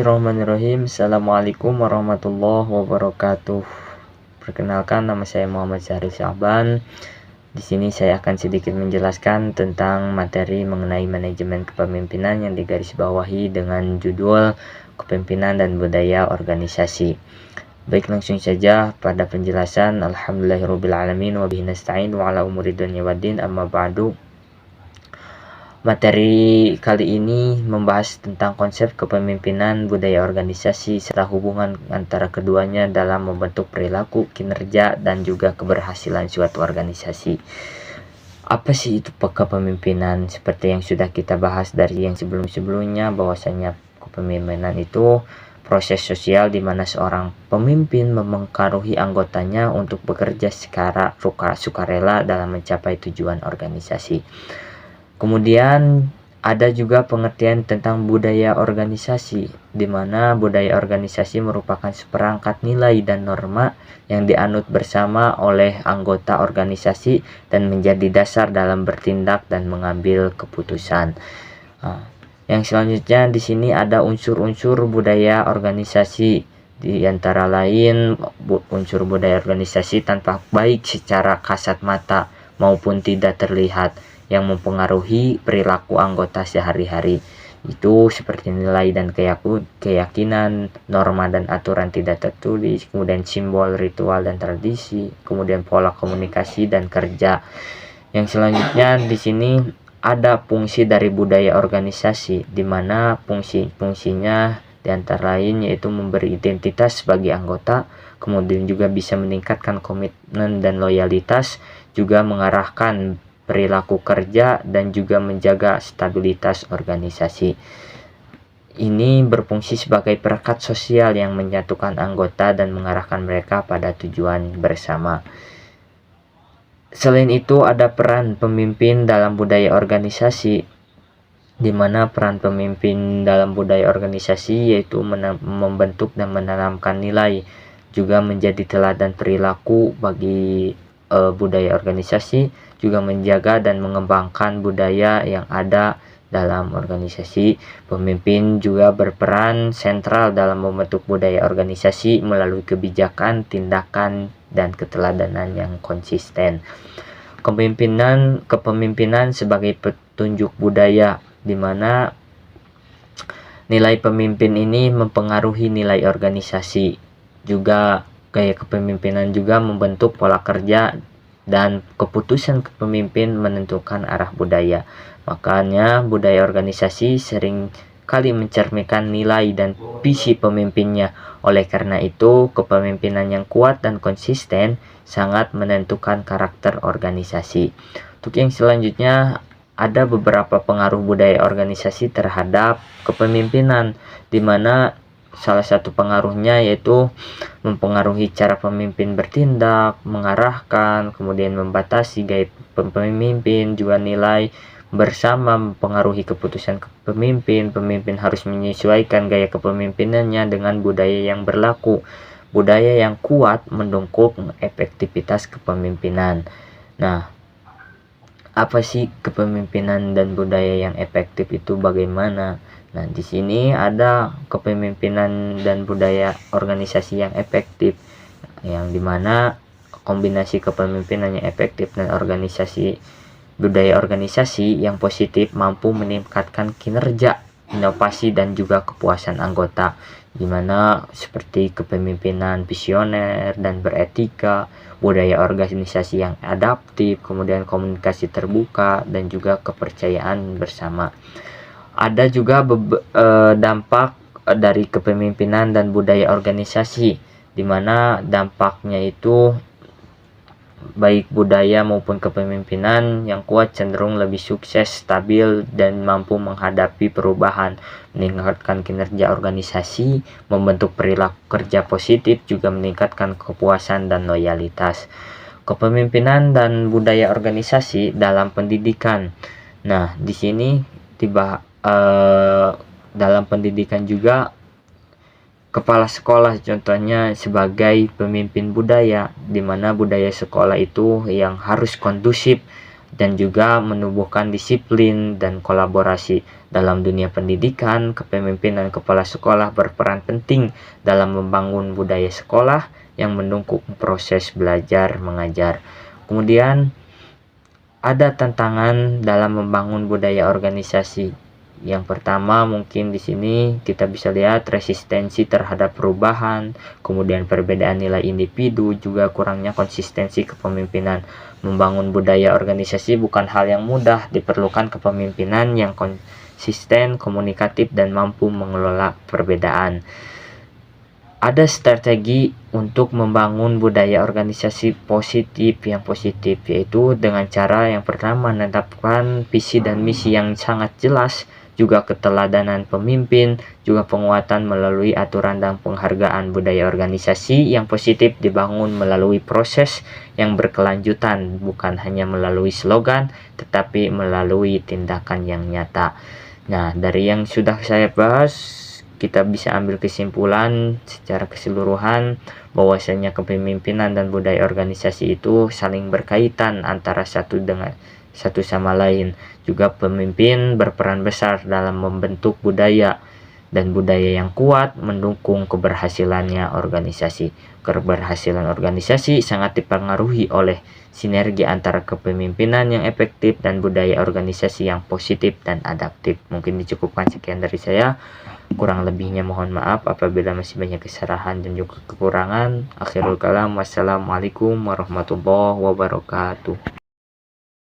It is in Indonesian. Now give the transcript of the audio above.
Bismillahirrahmanirrahim. Assalamualaikum warahmatullahi wabarakatuh. Perkenalkan, nama saya Muhammad Syarif Syahban. Di sini saya akan sedikit menjelaskan tentang materi mengenai manajemen kepemimpinan yang digarisbawahi dengan judul Kepemimpinan dan Budaya Organisasi. Baik, langsung saja pada penjelasan. Alhamdulillahirabbil alamin wa bihi nasta'in wa ala umuri dunya waddin, amma ba'du. Materi kali ini membahas tentang konsep kepemimpinan, budaya organisasi, serta hubungan antara keduanya dalam membentuk perilaku, kinerja, dan juga keberhasilan suatu organisasi. Apa sih itu kepemimpinan? Seperti yang sudah kita bahas dari yang sebelum-sebelumnya, bahwasanya kepemimpinan itu proses sosial di mana seorang pemimpin mempengaruhi anggotanya untuk bekerja secara sukarela dalam mencapai tujuan organisasi. Kemudian ada juga pengertian tentang budaya organisasi, di mana budaya organisasi merupakan seperangkat nilai dan norma yang dianut bersama oleh anggota organisasi dan menjadi dasar dalam bertindak dan mengambil keputusan. Yang selanjutnya di sini ada unsur-unsur budaya organisasi, di antara lain unsur budaya organisasi tanpa baik secara kasat mata maupun tidak terlihat yang mempengaruhi perilaku anggota sehari-hari. Itu seperti nilai dan keyakinan, norma dan aturan tidak tertulis, kemudian simbol, ritual dan tradisi, kemudian pola komunikasi dan kerja. Yang selanjutnya di sini ada fungsi dari budaya organisasi, di mana fungsinya di antara lain yaitu memberi identitas bagi anggota, kemudian juga bisa meningkatkan komitmen dan loyalitas, juga mengarahkan perilaku kerja dan juga menjaga stabilitas organisasi. Ini berfungsi sebagai perekat sosial yang menyatukan anggota dan mengarahkan mereka pada tujuan bersama. Selain itu ada peran pemimpin dalam budaya organisasi, di mana peran pemimpin dalam budaya organisasi yaitu membentuk dan menanamkan nilai, juga menjadi teladan perilaku bagi budaya organisasi, juga menjaga dan mengembangkan budaya yang ada dalam organisasi. Pemimpin juga berperan sentral dalam membentuk budaya organisasi melalui kebijakan, tindakan, dan keteladanan yang konsisten. Kepemimpinan sebagai petunjuk budaya, di mana nilai pemimpin ini mempengaruhi nilai organisasi. Juga gaya kepemimpinan juga membentuk pola kerja dan keputusan kepemimpin menentukan arah budaya. Makanya budaya organisasi sering kali mencerminkan nilai dan visi pemimpinnya. Oleh karena itu, kepemimpinan yang kuat dan konsisten sangat menentukan karakter organisasi. Untuk yang selanjutnya, ada beberapa pengaruh budaya organisasi terhadap kepemimpinan, di mana salah satu pengaruhnya yaitu mempengaruhi cara pemimpin bertindak, mengarahkan, kemudian membatasi gaya pemimpin, juga nilai bersama mempengaruhi keputusan pemimpin. Pemimpin harus menyesuaikan gaya kepemimpinannya dengan budaya yang berlaku. Budaya yang kuat mendukung efektivitas kepemimpinan. Nah, apa sih kepemimpinan dan budaya yang efektif itu bagaimana? Nah, di sini ada kepemimpinan dan budaya organisasi yang efektif, yang dimana kombinasi kepemimpinan yang efektif dan budaya organisasi yang positif mampu meningkatkan kinerja, inovasi, dan juga kepuasan anggota, dimana seperti kepemimpinan visioner dan beretika, budaya organisasi yang adaptif, kemudian komunikasi terbuka, dan juga kepercayaan bersama. Ada juga dampak dari kepemimpinan dan budaya organisasi, di mana dampaknya itu baik budaya maupun kepemimpinan yang kuat cenderung lebih sukses, stabil, dan mampu menghadapi perubahan, meningkatkan kinerja organisasi, membentuk perilaku kerja positif, juga meningkatkan kepuasan dan loyalitas. Kepemimpinan dan budaya organisasi dalam pendidikan. Nah, di sini dalam pendidikan juga kepala sekolah contohnya sebagai pemimpin budaya, di mana budaya sekolah itu yang harus kondusif dan juga menumbuhkan disiplin dan kolaborasi. Dalam dunia pendidikan, kepemimpinan kepala sekolah berperan penting dalam membangun budaya sekolah yang mendukung proses belajar mengajar. Kemudian ada tantangan dalam membangun budaya organisasi. Yang pertama mungkin di sini kita bisa lihat resistensi terhadap perubahan, kemudian perbedaan nilai individu, juga kurangnya konsistensi kepemimpinan. Membangun budaya organisasi bukan hal yang mudah, diperlukan kepemimpinan yang konsisten, komunikatif, dan mampu mengelola perbedaan. Ada strategi untuk membangun budaya organisasi yang positif, yaitu dengan cara yang pertama menetapkan visi dan misi yang sangat jelas, juga keteladanan pemimpin, juga penguatan melalui aturan dan penghargaan. Budaya organisasi yang positif dibangun melalui proses yang berkelanjutan, bukan hanya melalui slogan, tetapi melalui tindakan yang nyata. Nah, dari yang sudah saya bahas, kita bisa ambil kesimpulan secara keseluruhan bahwasanya kepemimpinan dan budaya organisasi itu saling berkaitan antara satu sama lain. Juga pemimpin berperan besar dalam membentuk budaya, dan budaya yang kuat mendukung keberhasilannya organisasi. Keberhasilan organisasi sangat dipengaruhi oleh sinergi antara kepemimpinan yang efektif dan budaya organisasi yang positif dan adaptif. Mungkin dicukupkan sekian dari saya. Kurang lebihnya mohon maaf apabila masih banyak kesalahan dan juga kekurangan. Akhirul kalam, wassalamualaikum warahmatullahi wabarakatuh.